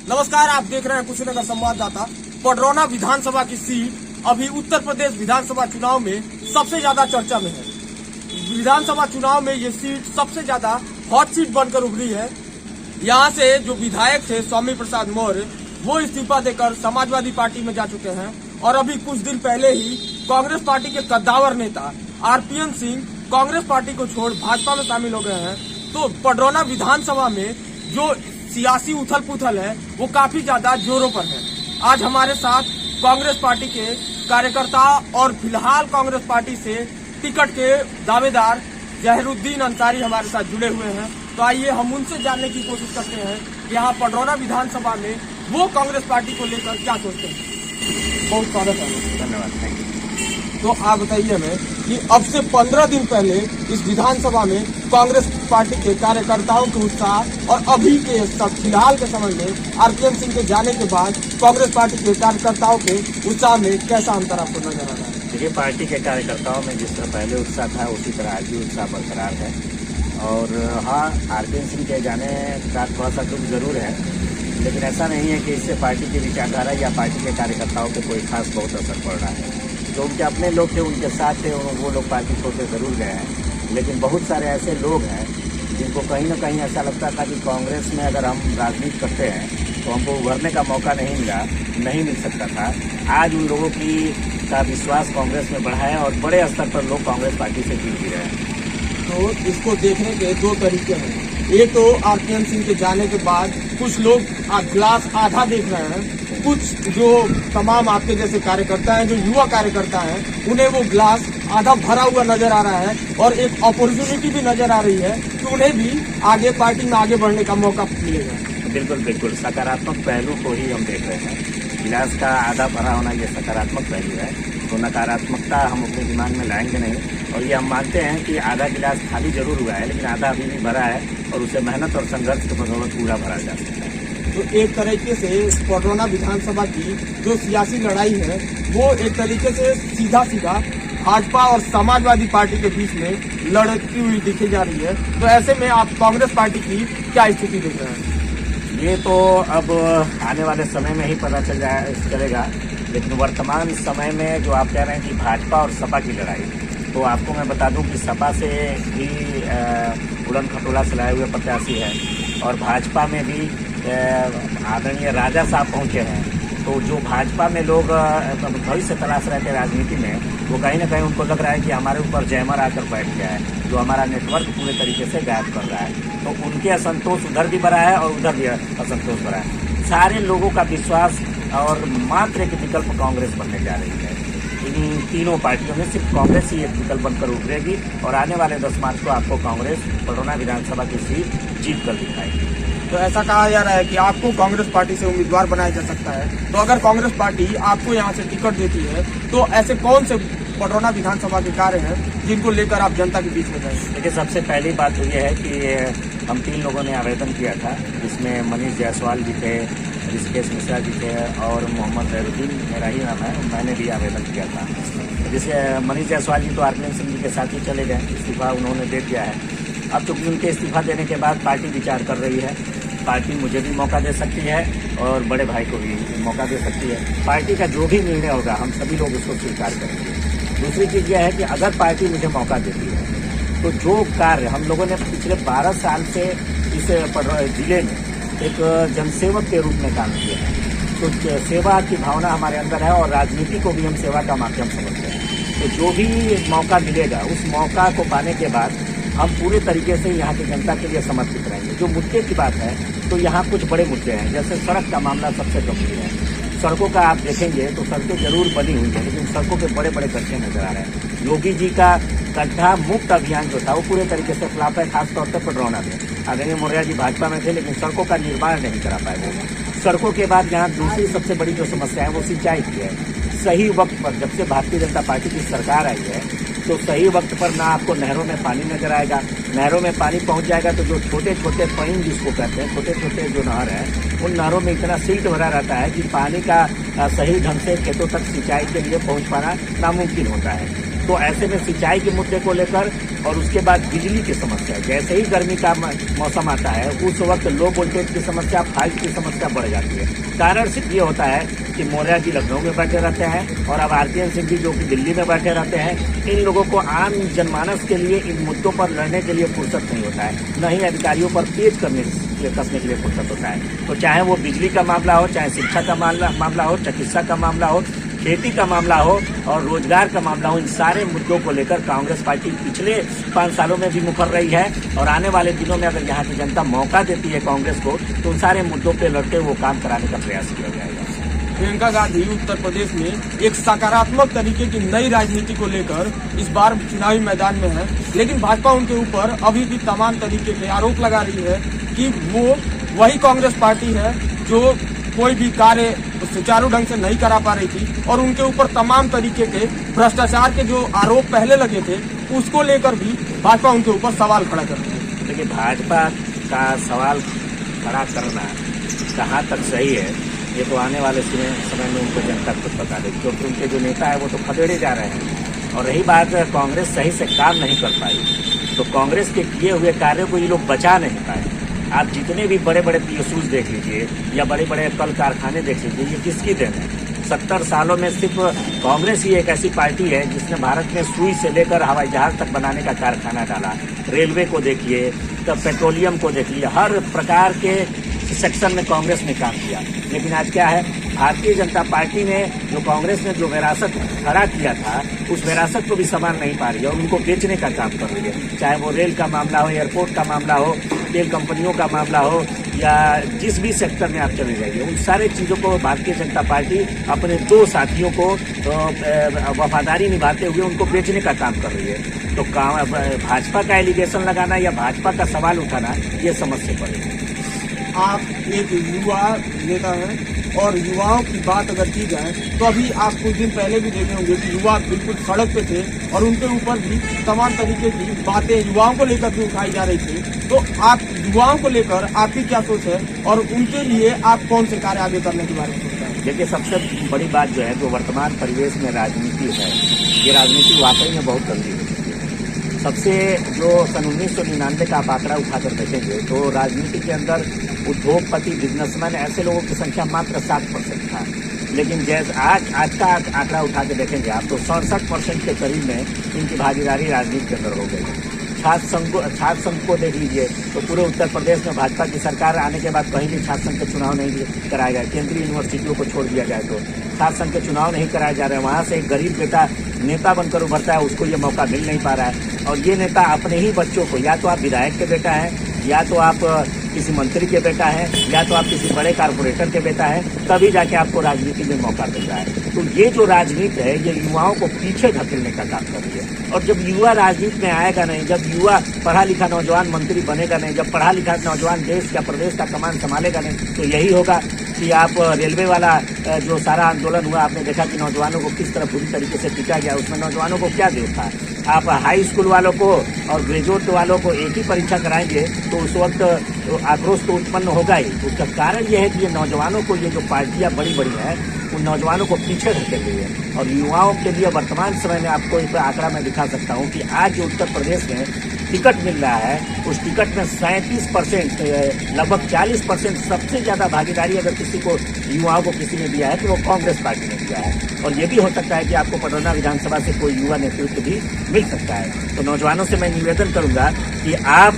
नमस्कार, आप देख रहे हैं कुशीनगर संवाददाता। पडरौना विधानसभा की सीट अभी उत्तर प्रदेश विधानसभा चुनाव में सबसे ज्यादा चर्चा में है। विधानसभा चुनाव में ये सीट सबसे ज्यादा हॉट सीट बनकर उभरी है। यहाँ से जो विधायक थे स्वामी प्रसाद मौर्य, वो इस्तीफा देकर समाजवादी पार्टी में जा चुके हैं और अभी कुछ दिन पहले ही कांग्रेस पार्टी के कद्दावर नेता आरपीएन सिंह कांग्रेस पार्टी को छोड़ भाजपा में शामिल हो गए हैं। तो पडरौना विधानसभा में जो सियासी उथल पुथल है वो काफी ज्यादा जोरों पर है। आज हमारे साथ कांग्रेस पार्टी के कार्यकर्ता और फिलहाल कांग्रेस पार्टी से टिकट के दावेदार जहरुद्दीन अंसारी हमारे साथ जुड़े हुए हैं। तो आइए हम उनसे जानने की कोशिश करते हैं कि यहाँ पडरौना विधानसभा में वो कांग्रेस पार्टी को लेकर क्या सोचते हैं। बहुत स्वागत है। धन्यवाद, थैंक यू। तो आप बताइए हमें कि अब से 15 दिन पहले इस विधानसभा में कांग्रेस पार्टी के कार्यकर्ताओं के उत्साह और अभी के फिलहाल के समय में आरपीएन सिंह के जाने के बाद कांग्रेस पार्टी के कार्यकर्ताओं के उत्साह में कैसा अंतर आपको नजर आ रहा है? देखिए, पार्टी के कार्यकर्ताओं में जिस तरह पहले उत्साह था उसी तरह आज भी उत्साह बरकरार है। और हाँ, आरपीएन सिंह के जाने का थोड़ा सा दुख जरूर है, लेकिन ऐसा नहीं है कि इससे पार्टी की विचारधारा या पार्टी के कार्यकर्ताओं पे कोई खास बहुत असर पड़ रहा है। जो उनके अपने लोग थे, उनके साथ थे, वो लोग पार्टी छोड़कर जरूर गए हैं, लेकिन बहुत सारे ऐसे लोग हैं जिनको कहीं ना कहीं ऐसा लगता था कि कांग्रेस में अगर हम राजनीति करते हैं तो हमको उभरने का मौका नहीं मिल सकता था। आज उन लोगों का विश्वास कांग्रेस में बढ़ा है और बड़े स्तर पर लोग कांग्रेस पार्टी से जुड़ भी रहे हैं। तो इसको देखने के दो तरीके हैं। एक तो आरपीएन सिंह के जाने के बाद कुछ लोग ग्लास आधा देख रहे हैं, कुछ जो तमाम आपके जैसे कार्यकर्ता हैं, जो युवा कार्यकर्ता हैं, उन्हें वो ग्लास आधा भरा हुआ नजर आ रहा है और एक अपॉर्चुनिटी भी नजर आ रही है कि उन्हें भी आगे पार्टी में आगे बढ़ने का मौका मिलेगा। बिल्कुल बिल्कुल, सकारात्मक पहलू को ही हम देख रहे हैं। गिलास का आधा भरा होना ये सकारात्मक पहलू है, तो नकारात्मकता हम अपने दिमाग में लाएंगे नहीं। और ये हम मानते हैं कि आधा गिलास खाली जरूर हुआ है, लेकिन आधा अभी भी भरा है और उसे मेहनत और संघर्ष के बदौलत पूरा भरा जा सकता है। तो एक तरीके से पडरौना विधानसभा की जो सियासी लड़ाई है वो एक तरीके से सीधा भाजपा और समाजवादी पार्टी के बीच में लड़ती हुई दिखी जा रही है। तो ऐसे में आप कांग्रेस पार्टी की क्या स्थिति देख रहे हैं? ये तो अब आने वाले समय में ही पता चलेगा, लेकिन वर्तमान समय में जो आप कह रहे हैं कि भाजपा और सपा की लड़ाई, तो आपको मैं बता दूं कि सपा से भी उड़न खटोला चलाए हुए प्रत्याशी है और भाजपा में भी आदरणीय राजा साहब पहुंचे हैं। तो जो भाजपा में लोग भविष्य तलाश रहे थे राजनीति में, वो कहीं ना कहीं उनको लग रहा है कि हमारे ऊपर जैमर आकर बैठ गया है, जो हमारा नेटवर्क पूरे तरीके से गायब कर रहा है। तो उनके असंतोष उधर भी बढ़ा है और उधर भी असंतोष बढ़ा है। सारे लोगों का विश्वास और मात्र एक विकल्प कांग्रेस बनने जा रही है। इन तीनों पार्टियों में सिर्फ कांग्रेस ही एक विकल्प बनकर उभरेगी और आने वाले 10 मार्च को आपको कांग्रेस पडरौना विधानसभा की सीट जीत कर दिखाएगी। तो ऐसा कहा जा रहा है कि आपको कांग्रेस पार्टी से उम्मीदवार बनाया जा सकता है। तो अगर कांग्रेस पार्टी आपको यहाँ से टिकट देती है तो ऐसे कौन से पडरौना विधानसभा के कार्य हैं जिनको लेकर आप जनता के बीच में जाएंगे? देखिए, सबसे पहली बात तो ये है कि हम 3 लोगों ने आवेदन किया था, जिसमें मनीष जायसवाल जी थे, ऋषिकेश मिश्रा जी थे और मोहम्मद जहरुद्दीन मेरा ही नाम है, मैंने भी आवेदन किया था। जिससे मनीष जायसवाल जी तो आरपीएन सिंह जी के साथ ही चले गए, इस्तीफा उन्होंने दे दिया है। अब चूंकि उनके इस्तीफा देने के बाद पार्टी विचार कर रही है, पार्टी मुझे भी मौका दे सकती है और बड़े भाई को भी मौका दे सकती है। पार्टी का जो भी निर्णय होगा हम सभी लोग उसको स्वीकार करेंगे। दूसरी चीज़ यह है कि अगर पार्टी मुझे मौका देती है तो जो कार्य हम लोगों ने पिछले 12 साल से इस जिले में एक जनसेवक के रूप में काम किया है, तो सेवा की भावना हमारे अंदर है और राजनीति को भी हम सेवा का माध्यम समझते हैं। तो जो भी मौका मिलेगा उस मौका को पाने के बाद हम पूरे तरीके से यहाँ की जनता के लिए समर्पित रहेंगे। जो मुद्दे की बात है, तो यहाँ कुछ बड़े मुद्दे हैं, जैसे सड़क का मामला सबसे गंभीर है। सड़कों का आप देखेंगे तो सड़कें जरूर बनी हुई हैं, लेकिन सड़कों पे बड़े बड़े गड्ढे नजर आ रहे हैं। योगी जी का गड्ढा मुक्त अभियान जो था वो पूरे तरीके से फ्लॉप है, खासतौर पर पडरौना में। आदरणीय मौर्य जी भाजपा में थे, लेकिन सड़कों का निर्माण नहीं करा पाए वो। सड़कों के बाद यहाँ दूसरी सबसे बड़ी जो समस्या है वो सिंचाई की है। सही वक्त पर, जब से भारतीय जनता पार्टी की सरकार आई है, तो सही वक्त पर ना आपको नहरों में पानी नजर आएगा। नहरों में पानी पहुंच जाएगा तो जो छोटे छोटे पॉइंट जिसको कहते हैं, छोटे छोटे जो नहर है, उन नहरों में इतना सिल्ट भरा रहता है कि पानी का सही ढंग से खेतों तक सिंचाई के लिए पहुंच पाना नामुमकिन होता है। तो ऐसे में सिंचाई के मुद्दे को लेकर और उसके बाद बिजली की समस्या। जैसे ही गर्मी का मौसम आता है उस वक्त लो वोल्टेज की समस्या, फाल्ट की समस्या बढ़ जाती है। कारण सिर्फ ये होता है कि मौर्य जी लखनऊ में बैठे रहते हैं और अब आरपीएन सिंह जी जो कि दिल्ली में बैठे रहते हैं। इन लोगों को आम जनमानस के लिए इन मुद्दों पर लड़ने के लिए फुर्सत नहीं होता है, न ही अधिकारियों पर तेज कसने के लिए फुर्सत होता है। तो चाहे वो बिजली का मामला हो, चाहे शिक्षा का मामला हो, चिकित्सा का मामला हो, खेती का मामला हो और रोजगार का मामला हो, इन सारे मुद्दों को लेकर कांग्रेस पार्टी पिछले 5 सालों में भी मुखर रही है और आने वाले दिनों में अगर यहाँ की जनता मौका देती है कांग्रेस को तो उन सारे मुद्दों पे लड़ते हुए काम कराने का प्रयास किया जाएगा। प्रियंका गांधी उत्तर प्रदेश में एक सकारात्मक तरीके की नई राजनीति को लेकर इस बार चुनावी मैदान में है, लेकिन भाजपा उनके ऊपर अभी भी तमाम तरीके के आरोप लगा रही है कि वो वही कांग्रेस पार्टी है जो कोई भी कार्य सुचारू ढंग से नहीं करा पा रही थी और उनके ऊपर तमाम तरीके के भ्रष्टाचार के जो आरोप पहले लगे थे उसको लेकर भी भाजपा उनके ऊपर सवाल खड़ा कर रही है। देखिए, भाजपा का सवाल खड़ा करना कहाँ तक सही है ये तो आने वाले समय में उनको जनता खुद बता देगी, क्योंकि उनके जो नेता है वो तो खदेड़े जा रहे हैं। और रही बात कांग्रेस सही से काम नहीं कर पाई, तो कांग्रेस के किए हुए कार्यों को ये लोग बचा नहीं पाए। आप जितने भी बड़े बड़े पीएसयूज देख लीजिए या बड़े बड़े कल कारखाने देख लीजिए, ये किसकी देन है? 70 सालों में सिर्फ कांग्रेस ही एक ऐसी पार्टी है जिसने भारत में सुई से लेकर हवाई जहाज तक बनाने का कारखाना डाला। रेलवे को देखिए, तब पेट्रोलियम को देखिए, हर प्रकार के सेक्शन में कांग्रेस ने काम किया। लेकिन आज क्या है, भारतीय जनता पार्टी ने जो कांग्रेस ने जो विरासत खड़ा किया था उस विरासत को भी संभाल नहीं पा रही है और उनको बेचने का काम कर रही है। चाहे वो रेल का मामला हो, एयरपोर्ट का मामला हो, तेल कंपनियों का मामला हो या जिस भी सेक्टर में आप चले जाइए, उन सारे चीज़ों को भारतीय जनता पार्टी अपने 2 साथियों को वफादारी निभाते हुए उनको बेचने का काम कर रही है। तो भाजपा का एलिगेशन लगाना या भाजपा का सवाल उठाना ये समझ से पड़ेगा। आप एक युवा नेता हैं और युवाओं की बात अगर की जाए तो अभी आप कुछ दिन पहले भी देखे होंगे कि युवा बिल्कुल सड़क पे थे और उनके ऊपर भी तमाम तरीके की बातें युवाओं को लेकर भी उठाई जा रही थी। तो आप युवाओं को लेकर आपकी क्या सोच है और उनके लिए आप कौन से कार्य आगे करने के बारे में सोचते हैं? देखिए, सबसे बड़ी बात जो है, जो वर्तमान परिवेश में राजनीति है, ये राजनीति वाकई में बहुत गंदी है। सबसे जो सन 1999 का आप आंकड़ा उठाकर देखेंगे तो राजनीति के अंदर उद्योगपति, बिजनेसमैन, ऐसे लोगों की संख्या मात्र 7% था। लेकिन जैसे आज का आंकड़ा उठा के देखेंगे आप तो 67% के करीब में इनकी भागीदारी राजनीति के अंदर हो गई। छात्र संघ को देख लीजिए तो पूरे उत्तर प्रदेश में भाजपा की सरकार आने के बाद कहीं भी छात्र संघ के चुनाव नहीं कराए गए। केंद्रीय यूनिवर्सिटियों को छोड़ दिया जाए तो छात्र संघ के चुनाव नहीं कराए जा रहे हैं। वहाँ से एक गरीब बेटा नेता बनकर उभरता है, उसको ये मौका मिल नहीं पा रहा है। और ये नेता अपने ही बच्चों को, या तो आप विधायक के बेटा हैं, या तो आप किसी मंत्री के बेटा है, या तो आप किसी बड़े कारपोरेटर के बेटा है, तभी जाके आपको राजनीति में मौका मिल रहा है। तो ये जो राजनीति है ये युवाओं को पीछे धकेलने का काम कर रही है। और जब युवा राजनीति में आएगा नहीं, जब युवा पढ़ा लिखा नौजवान मंत्री बनेगा नहीं, जब पढ़ा लिखा नौजवान देश या प्रदेश का कमान संभालेगा नहीं, तो यही होगा कि आप रेलवे वाला जो सारा आंदोलन हुआ, आपने देखा कि नौजवानों को किस तरह बुरी तरीके से पीटा गया। उसमें नौजवानों को क्या देता है? आप हाई स्कूल वालों को और ग्रेजुएट वालों को एक ही परीक्षा कराएंगे तो उस वक्त आक्रोश तो उत्पन्न होगा ही। उसका कारण यह है कि ये नौजवानों को, ये जो पार्टियां बड़ी बड़ी हैं, उन नौजवानों को पीछे धकेल रही है। और युवाओं के लिए वर्तमान समय में आपको एक आंकड़ा मैं दिखा सकता हूँ कि आज जो उत्तर प्रदेश में टिकट मिल रहा है, उस टिकट में 37%, लगभग 40% सबसे ज्यादा भागीदारी अगर किसी को, युवाओं को किसी ने दिया है तो वो कांग्रेस पार्टी ने दिया है। और ये भी हो सकता है कि आपको पटौना विधानसभा से कोई युवा नेतृत्व भी मिल सकता है। तो नौजवानों से मैं निवेदन करूंगा कि आप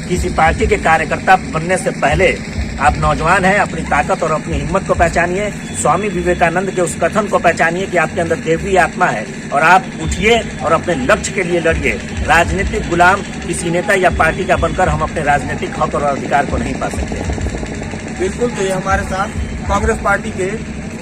किसी पार्टी के कार्यकर्ता बनने से पहले आप नौजवान हैं, अपनी ताकत और अपनी हिम्मत को पहचानिए। स्वामी विवेकानंद के उस कथन को पहचानिए कि आपके अंदर देवी आत्मा है और आप उठिए और अपने लक्ष्य के लिए लड़िए। राजनीतिक गुलाम किसी नेता या पार्टी का बनकर हम अपने राजनीतिक हक और अधिकार को नहीं पा सकते। बिल्कुल, तो ये हमारे साथ कांग्रेस पार्टी के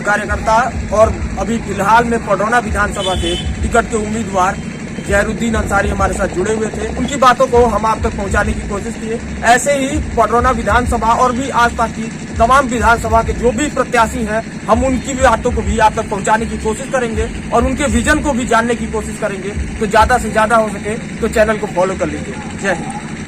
कार्यकर्ता और अभी फिलहाल में पटौना विधानसभा से टिकट के उम्मीदवार जहरुद्दीन अंसारी हमारे साथ जुड़े हुए थे। उनकी बातों को हम आप तक पहुंचाने की कोशिश किए। ऐसे ही पटौना विधानसभा और भी आसपास की तमाम विधानसभा के जो भी प्रत्याशी हैं, हम उनकी बातों को भी आप तक पहुंचाने की कोशिश करेंगे और उनके विजन को भी जानने की कोशिश करेंगे। तो ज्यादा से ज्यादा हो सके तो चैनल को फॉलो कर लीजिए। जय हिंद।